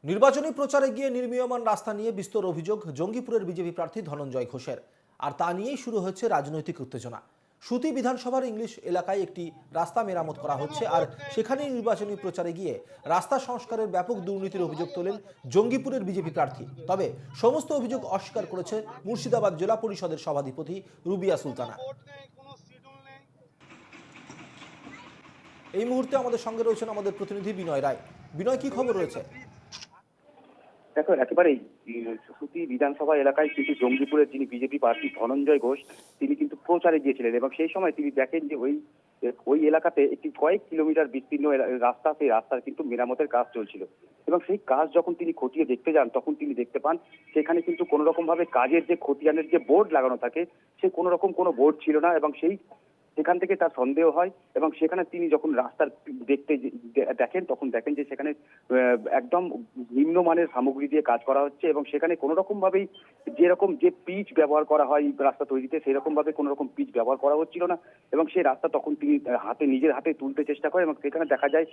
নির্বাচনী প্রচারে গিয়ে নির্মীয়মান রাস্তা নিয়ে বিস্তর অভিযোগ জঙ্গিপুরের বিজেপি প্রার্থী ধনঞ্জয় ঘোষের। আর তা নিয়েই শুরু হচ্ছে রাজনৈতিক উত্তেজনা। সুতি বিধানসভার ইংলিশ এলাকায় একটি রাস্তা মেরামত করা হচ্ছে, আর সেখানেই নির্বাচনী প্রচারে গিয়ে রাস্তা সংস্কারের ব্যাপক দুর্নীতির অভিযোগ তোলেন জঙ্গিপুরের বিজেপি প্রার্থী। তবে সমস্ত অভিযোগ অস্বীকার করেছে মুর্শিদাবাদ জেলা পরিষদের সভাধিপতি রুবিয়া সুলতানা। এই মুহূর্তে আমাদের সঙ্গে রয়েছেন আমাদের প্রতিনিধি বিনয় রায়। বিনয়, কি খবর রয়েছে? দেখো, একেবারেই সুতি বিধানসভা এলাকায় কিন্তু জঙ্গিপুরের যিনি বিজেপি প্রার্থী ধনঞ্জয় ঘোষ, তিনি কিন্তু প্রচারে গিয়েছিলেন এবং সেই সময় তিনি দেখেন যে ওই এলাকাতে একটি কয়েক কিলোমিটার বিস্তীর্ণ রাস্তা, সেই রাস্তার কিন্তু মেরামতের কাজ চলছিল এবং সেই কাজ যখন তিনি খতিয়ে দেখতে যান তখন তিনি দেখতে পান সেখানে কিন্তু কোনো রকম ভাবে কাজের যে খতিয়ানের যে বোর্ড লাগানো থাকে সে কোনো রকম কোনো বোর্ড ছিল না এবং সেখান থেকে তার সন্দেহ হয় এবং সেখানে তিনি যখন রাস্তার দেখতে দেখেন তখন দেখেন যে সেখানে একদম নিম্নমানের সামগ্রী দিয়ে কাজ করা হচ্ছে এবং সেখানে কোনো রকম ভাবেই যেরকম যে পিচ ব্যবহার করা হয় রাস্তা তৈরিতে সেরকম ভাবে কোনো রকম পিচ ব্যবহার করা হচ্ছিল না এবং সেই রাস্তা তখন তিনি নিজের হাতে তুলতে চেষ্টা করেন এবং সেখানে দেখা যায়,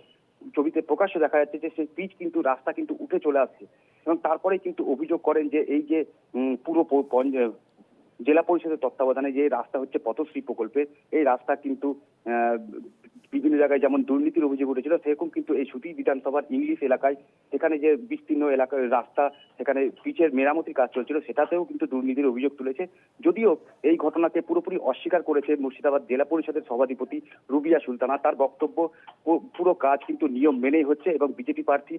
ছবিতে প্রকাশ্যে দেখা যাচ্ছে যে সেই পিচ কিন্তু রাস্তা কিন্তু উঠে চলে আসছে এবং তারপরে কিন্তু অভিযোগ করেন যে এই যে পুরো জেলা পরিষদের তত্ত্বাবধানে যে রাস্তা হচ্ছে পথশ্রী প্রকল্পে, এই রাস্তা কিন্তু বিভিন্ন জায়গায় যেমন দুর্নীতির অভিযোগ উঠেছিল সেরকম কিন্তু এই সুতি বিধানসভার ইংলিশ এলাকায় সেখানে যে বিস্তীর্ণ এলাকার রাস্তা সেখানে পিচের মেরামতির কাজ চলছিল সেটাতেও কিন্তু দুর্নীতির অভিযোগ তুলেছে। যদিও এই ঘটনাকে পুরোপুরি অস্বীকার করেছে মুর্শিদাবাদ জেলা পরিষদের সভাধিপতি রুবিয়া সুলতানা। তার বক্তব্য, পুরো কাজ কিন্তু নিয়ম মেনেই হচ্ছে এবং বিজেপি প্রার্থী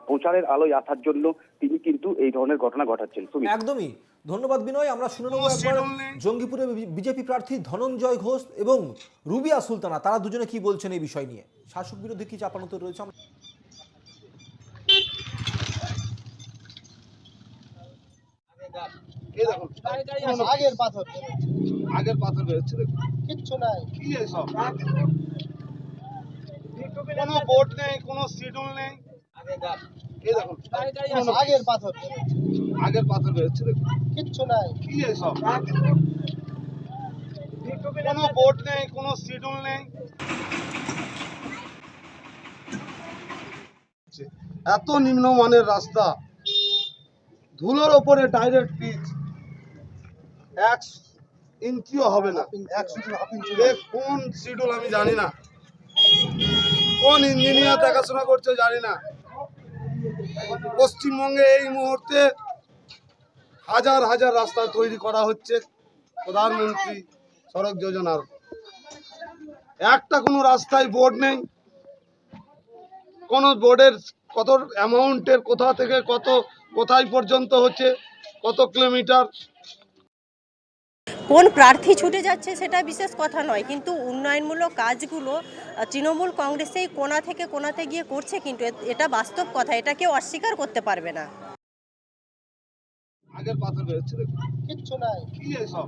প্রচারের আলোয় আসার জন্য তিনি কিন্তু এই ধরনের ঘটনা ঘটাচ্ছেন। একদমই ধন্যবাদ বিনয়। আমরা শুনে নেব একবার জঙ্গিপুরে বিজেপি প্রার্থী ধনঞ্জয় ঘোষ এবং রুবিয়া সুলতানা তারা দুজনে কি বলছেন এই বিষয় নিয়ে। শাসক বিরোধী কি চাপানোতে রয়েছে। আগের পাথর বেরোচ্ছে, দেখুন কিচ্ছু নাই, কি সব কোনো বোর্ড নেই, কোনো শিডিউল নেই। আগের পাথর বেরোচ্ছে, দেখুন কিচ্ছু নাই, কি সব কোনো বোর্ড নেই, কোনো শিডিউল নেই। এত নিম্নমানের রাস্তা, ধুলোর ওপরে ডাইরেক্ট পিচ, 1 ইঞ্চিও হবে না। কোন শিডিউল আমি জানি না, কোন ইঞ্জিনিয়ার দেখাশোনা করছে জানি না। পশ্চিমবঙ্গে এই মুহূর্তে হাজার হাজার রাস্তা তৈরি করা হচ্ছে প্রধানমন্ত্রী সড়ক যোজনার, একটা কোনো রাস্তায় বোর্ড নেই। কোন বোর্ডের কত অ্যামাউন্টের কোথা থেকে কোথায় পর্যন্ত হচ্ছে, কত কিলোমিটার, কোন প্রার্থী ছুটে যাচ্ছে সেটা বিশেষ কথা নয়, কিন্তু উন্নয়নমূলক কাজগুলো তৃণমূল কংগ্রেসেই কোণা থেকে কোণাতে গিয়ে করছে, কিন্তু এটা বাস্তব কথা, এটা কেউ অস্বীকার করতে পারবে না। আগের পাথর বেরোচ্ছে, দেখুন কিচ্ছু নাই, কি সব